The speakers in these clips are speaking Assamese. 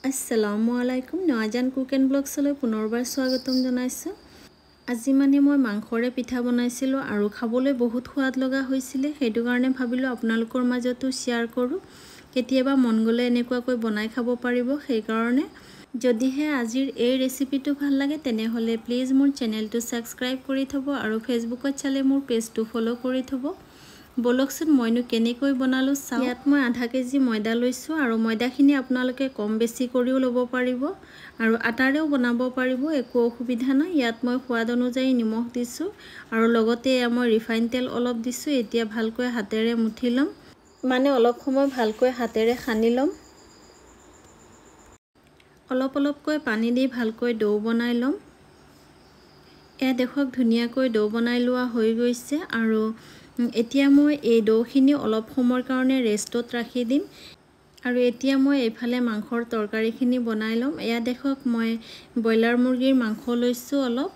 আসসালামু আলাইকুম নয়াজান কুক এণ্ড ব্লগছলৈ পুনৰবাৰ স্বাগতম জনাইছোঁ। আজি মানে মই মাংসৰে পিঠা বনাইছিলোঁ আৰু খাবলৈ বহুত সোৱাদ লগা হৈছিলে, সেইটো কাৰণে ভাবিলোঁ আপোনালোকৰ মাজতো শ্বেয়াৰ কৰোঁ। কেতিয়াবা মন গ'লে এনেকুৱাকৈ বনাই খাব পাৰিব। সেইকাৰণে যদিহে আজিৰ এই ৰেচিপিটো ভাল লাগে তেনেহ'লে প্লিজ মোৰ চেনেলটো ছাবস্ক্ৰাইব কৰি থ'ব আৰু ফেচবুকত চালে মোৰ পেজটো ফ'ল' কৰি থ'ব। বলকচোন মইনো কেনেকৈ বনালোঁ চাওঁ। ইয়াত মই আধা কেজি ময়দা লৈছোঁ আৰু ময়দাখিনি আপোনালোকে কম বেছি কৰিও ল'ব পাৰিব আৰু আটাৰেও বনাব পাৰিব, একো অসুবিধা নাই। ইয়াত মই সোৱাদ অনুযায়ী নিমখ দিছোঁ আৰু লগতে মই ৰিফাইন তেল অলপ দিছোঁ। এতিয়া ভালকৈ হাতেৰে মুঠি ল'ম, মানে অলপ সময় ভালকৈ হাতেৰে সানি ল'ম। অলপ অলপকৈ পানী দি ভালকৈ ডো বনাই ল'ম। এয়া দেখক ধুনীয়াকৈ ডো বনাই লোৱা হৈ গৈছে আৰু এতিয়া মই এই ডোখিনি অলপ সময়ৰ কাৰণে ৰেষ্টত ৰাখি দিম। আৰু এতিয়া মই এইফালে মাংসৰ তৰকাৰীখিনি বনাই ল'ম। এয়া দেখক মই ব্ৰইলাৰ মুৰ্গীৰ মাংস লৈছোঁ অলপ।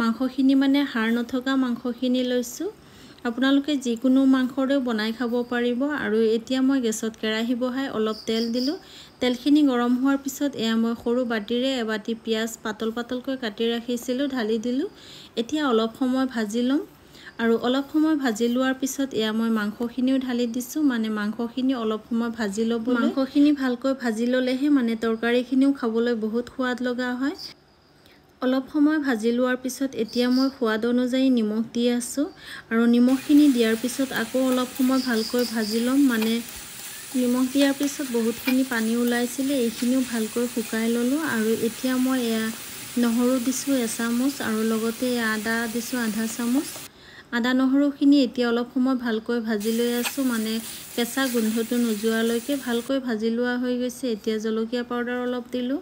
মাংসখিনি মানে হাড় নথকা মাংসখিনি লৈছোঁ। আপোনালোকে যিকোনো মাংসৰেও বনাই খাব পাৰিব। আৰু এতিয়া মই গেছত কেৰাহী বহাই অলপ তেল দিলোঁ। তেলখিনি গৰম হোৱাৰ পিছত এয়া মই সৰু বাটিৰে এবাটি পিঁয়াজ পাতল পাতলকৈ কাটি ৰাখিছিলোঁ ঢালি দিলোঁ। এতিয়া অলপ সময় ভাজি ল'ম আৰু অলপ সময় ভাজি লোৱাৰ পিছত এয়া মই মাংসখিনিও ঢালি দিছোঁ, মানে মাংসখিনি অলপ সময় ভাজি ল'ব। মাংসখিনি ভালকৈ ভাজি ল'লেহে মানে তৰকাৰীখিনিও খাবলৈ বহুত সোৱাদ লগা হয়। অলপ সময় ভাজি লোৱাৰ পিছত এতিয়া মই সোৱাদ অনুযায়ী নিমখ দি আছোঁ আৰু নিমখখিনি দিয়াৰ পিছত আকৌ অলপ সময় ভালকৈ ভাজি ল'ম। মানে নিমখ দিয়াৰ পিছত বহুতখিনি পানী ওলাইছিলে, এইখিনিও ভালকৈ শুকাই ল'লোঁ। আৰু এতিয়া মই এয়া নহৰু দিছোঁ এচামুচ আৰু লগতে আদা দিছোঁ আধা চামুচ। আদা নহৰুখিনি এতিয়া অলপ সময় ভালকৈ ভাজি লৈ আছোঁ, মানে কেঁচা গোন্ধটো নোযোৱালৈকে ভালকৈ ভাজি লোৱা হৈ গৈছে। এতিয়া জলকীয়া পাউডাৰ অলপ দিলোঁ,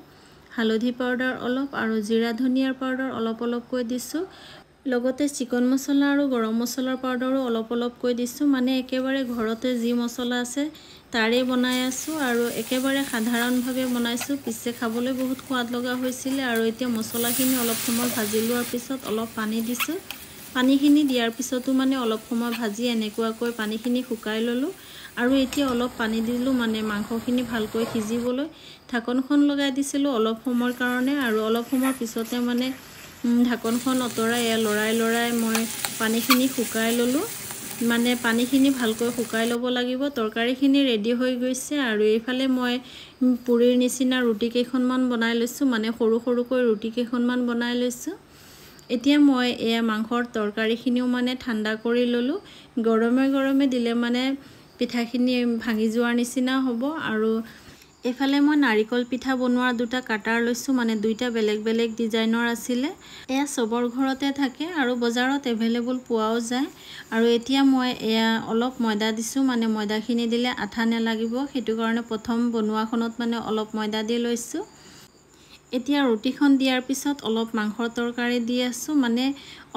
হালধি পাউডাৰ অলপ আৰু জিৰা ধনিয়াৰ পাউডাৰ অলপ অলপকৈ দিছোঁ। লগতে চিকন মছলা আৰু গৰম মছলাৰ পাউডাৰো অলপ অলপকৈ দিছোঁ। মানে একেবাৰে ঘৰতে যি মছলা আছে তাৰে বনাই আছোঁ আৰু একেবাৰে সাধাৰণভাৱে বনাইছোঁ, পিছে খাবলৈ বহুত সোৱাদ লগা হৈছিলে। আৰু এতিয়া মছলাখিনি অলপ সময় ভাজি লোৱাৰ পিছত অলপ পানী দিছোঁ। পানীখিনি দিয়াৰ পিছতো মানে অলপ সময় ভাজি এনেকুৱাকৈ পানীখিনি শুকাই ল'লোঁ। আৰু এতিয়া অলপ পানী দিলোঁ, মানে মাংসখিনি ভালকৈ সিজিবলৈ। ঢাকনখন লগাই দিছিলোঁ অলপ সময়ৰ কাৰণে আৰু অলপ সময়ৰ পিছতে মানে ঢাকনখন আঁতৰাই লৰাই মই পানীখিনি শুকাই ল'লোঁ। মানে পানীখিনি ভালকৈ শুকাই ল'ব লাগিব। তৰকাৰীখিনি ৰেডি হৈ গৈছে আৰু এইফালে মই পুৰিৰ নিচিনা ৰুটি কেইখনমান বনাই লৈছোঁ, মানে সৰু সৰুকৈ ৰুটি কেইখনমান বনাই লৈছোঁ। এতিয়া মই এয়া মাংসৰ তৰকাৰীখিনিও মানে ঠাণ্ডা কৰি ল'লোঁ। গৰমে গৰমে দিলে মানে পিঠাখিনি ভাঙি যোৱাৰ নিচিনা হ'ব। আৰু এইফালে মই নাৰিকল পিঠা বনোৱাৰ দুটা কাটাৰ লৈছোঁ, মানে দুইটা বেলেগ বেলেগ ডিজাইনৰ আছিলে। এয়া চবৰ ঘৰতে থাকে আৰু বজাৰত এভেইলেবল পোৱাও যায়। আৰু এতিয়া মই এয়া অলপ ময়দা দিছোঁ, মানে ময়দাখিনি দিলে আঠা নালাগিব, সেইটো কাৰণে প্ৰথম বনোৱাখনত মানে অলপ ময়দা দি লৈছোঁ। এতিয়া ৰুটিখন দিয়াৰ পিছত অলপ মাংসৰ তৰকাৰী দি আছোঁ, মানে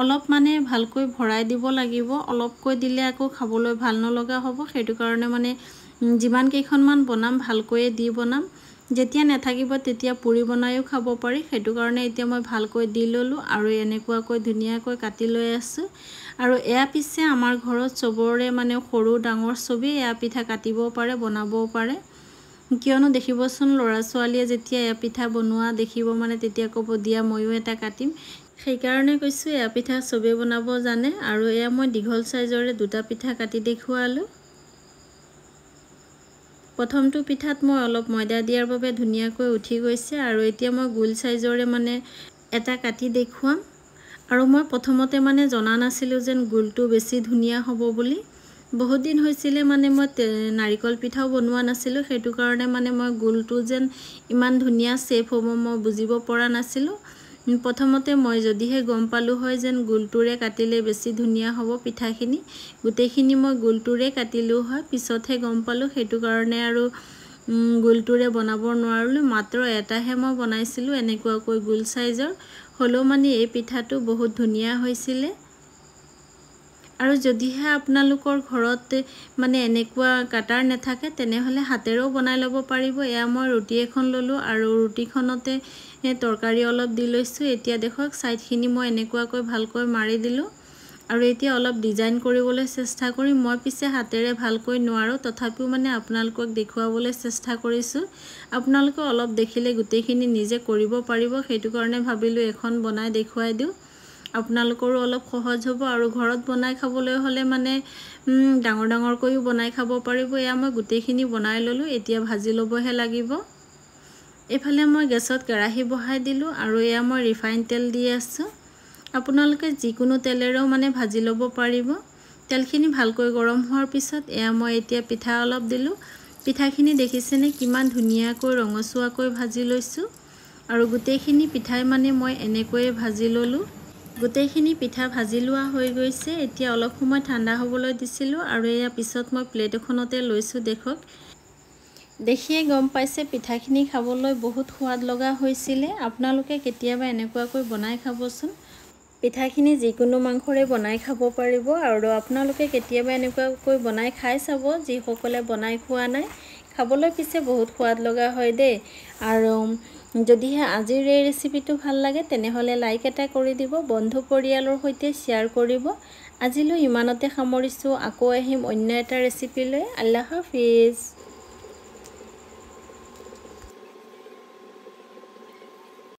অলপ মানে ভালকৈ ভৰাই দিব লাগিব। অলপকৈ দিলে আকৌ খাবলৈ ভাল নলগা হ'ব, সেইটো কাৰণে মানে যিমান কেইখনমান বনাম ভালকৈয়ে দি বনাম। যেতিয়া নাথাকিব তেতিয়া পুৰি বনায়ো খাব পাৰি, সেইটো কাৰণে এতিয়া মই ভালকৈ দি ল'লোঁ আৰু এনেকুৱাকৈ ধুনীয়াকৈ কাটি লৈ আছোঁ। আৰু এয়া পিছে আমাৰ ঘৰত চবৰে মানে সৰু ডাঙৰ চবেই এয়া পিঠা কাটিবও পাৰে বনাবও পাৰে। কিয়নো দেখিবচোন ল'ৰা ছোৱালীয়ে যেতিয়া এয়া পিঠা বনোৱা দেখিব মানে তেতিয়া ক'ব দিয়া ময়ো এটা কাটিম। সেইকাৰণে কৈছোঁ এয়া পিঠা চবেই বনাব জানে। আৰু এয়া মই দীঘল চাইজৰে দুটা পিঠা কাটি দেখুৱালোঁ। প্ৰথমটো পিঠাত মই অলপ ময়দা দিয়াৰ বাবে ধুনীয়াকৈ উঠি গৈছে আৰু এতিয়া মই গোল চাইজৰে মানে এটা কাটি দেখুৱাম। আৰু মই প্ৰথমতে মানে জনা নাছিলোঁ যেন গোলটো বেছি ধুনীয়া হ'ব বুলি। বহুত দিন হৈছিলে মানে মই নাৰিকল পিঠাও বনোৱা নাছিলোঁ, সেইটো কাৰণে মানে মই গোলটো যেন ইমান ধুনীয়া শ্বেপ হ'ব মই বুজিব পৰা নাছিলোঁ। প্ৰথমতে মই যদিহে গম পালোঁ হয় যেন গোলটোৰে কাটিলে বেছি ধুনীয়া হ'ব পিঠাখিনি, গোটেইখিনি মই গোলটোৰে কাটিলোঁ হয়। পিছতহে গম পালোঁ, সেইটো কাৰণে আৰু গোলটোৰে বনাব নোৱাৰিলোঁ। মাত্ৰ এটাহে মই বনাইছিলোঁ এনেকুৱাকৈ গোল চাইজৰ, হ'লেও মানে এই পিঠাটো বহুত ধুনীয়া হৈছিলে। আৰু যদিহে আপোনালোকৰ ঘৰত মানে এনেকুৱা কাটাৰ নাথাকে তেনেহ'লে হাতেৰেও বনাই ল'ব পাৰিব। এয়া মই ৰুটি এখন ল'লোঁ আৰু ৰুটিখনতে তৰকাৰী অলপ দি লৈছোঁ। এতিয়া দেখক ছাইডখিনি মই এনেকুৱাকৈ ভালকৈ মাৰি দিলোঁ আৰু এতিয়া অলপ ডিজাইন কৰিবলৈ চেষ্টা কৰিম। মই পিছে হাতেৰে ভালকৈ নোৱাৰোঁ, তথাপিও মানে আপোনালোকক দেখুৱাবলৈ চেষ্টা কৰিছোঁ। আপোনালোকে অলপ দেখিলে গোটেইখিনি নিজে কৰিব পাৰিব, সেইটো কাৰণে ভাবিলোঁ এখন বনাই দেখুৱাই দিওঁ। আপোনালোকৰো অলপ সহজ হ'ব আৰু ঘৰত বনাই খাবলৈ হ'লে মানে ডাঙৰ ডাঙৰকৈও বনাই খাব পাৰিব। এয়া মই গোটেইখিনি বনাই ল'লোঁ, এতিয়া ভাজি ল'বহে লাগিব। এইফালে মই গেছত কেৰাহী বহাই দিলোঁ আৰু এয়া মই ৰিফাইন তেল দি আছোঁ। আপোনালোকে যিকোনো তেলেৰেও মানে ভাজি ল'ব পাৰিব। তেলখিনি ভালকৈ গৰম হোৱাৰ পিছত এয়া মই এতিয়া পিঠা অলপ দিলোঁ। পিঠাখিনি দেখিছেনে কিমান ধুনীয়াকৈ ৰঙচুৱাকৈ ভাজি লৈছোঁ। আৰু গোটেইখিনি পিঠাই মানে মই এনেকৈয়ে ভাজি ল'লোঁ। গোটেইখিনি পিঠা ভাজি লোৱা হৈ গৈছে। এতিয়া অলপ সময় ঠাণ্ডা হ'বলৈ দিছিলোঁ আৰু এয়া পিছত মই প্লেট এখনতে লৈছোঁ। দেখিয়ে গম পাইছে পিঠাখিনি খাবলৈ বহুত সোৱাদ লগা হৈছিলে। আপোনালোকে কেতিয়াবা এনেকুৱাকৈ বনাই খাবচোন। পিঠাখিনি যিকোনো মাংসৰে বনাই খাব পাৰিব আৰু আপোনালোকে কেতিয়াবা এনেকুৱাকৈ বনাই খাই চাব, যিসকলে বনাই খোৱা নাই। খাবলৈ পিছে বহুত সোৱাদ লগা হয় দেই। আৰু যদিহে আজিৰ এই ৰেচিপিটো ভাল লাগে তেনেহ'লে লাইক এটা কৰি দিব, বন্ধু পৰিয়ালৰ সৈতে শ্বেয়াৰ কৰিব। আজিলৈ ইমানতে সামৰিছোঁ। আকৌ আহিম অন্য এটা ৰেচিপি লৈ। আল্লাহ হাফিজ।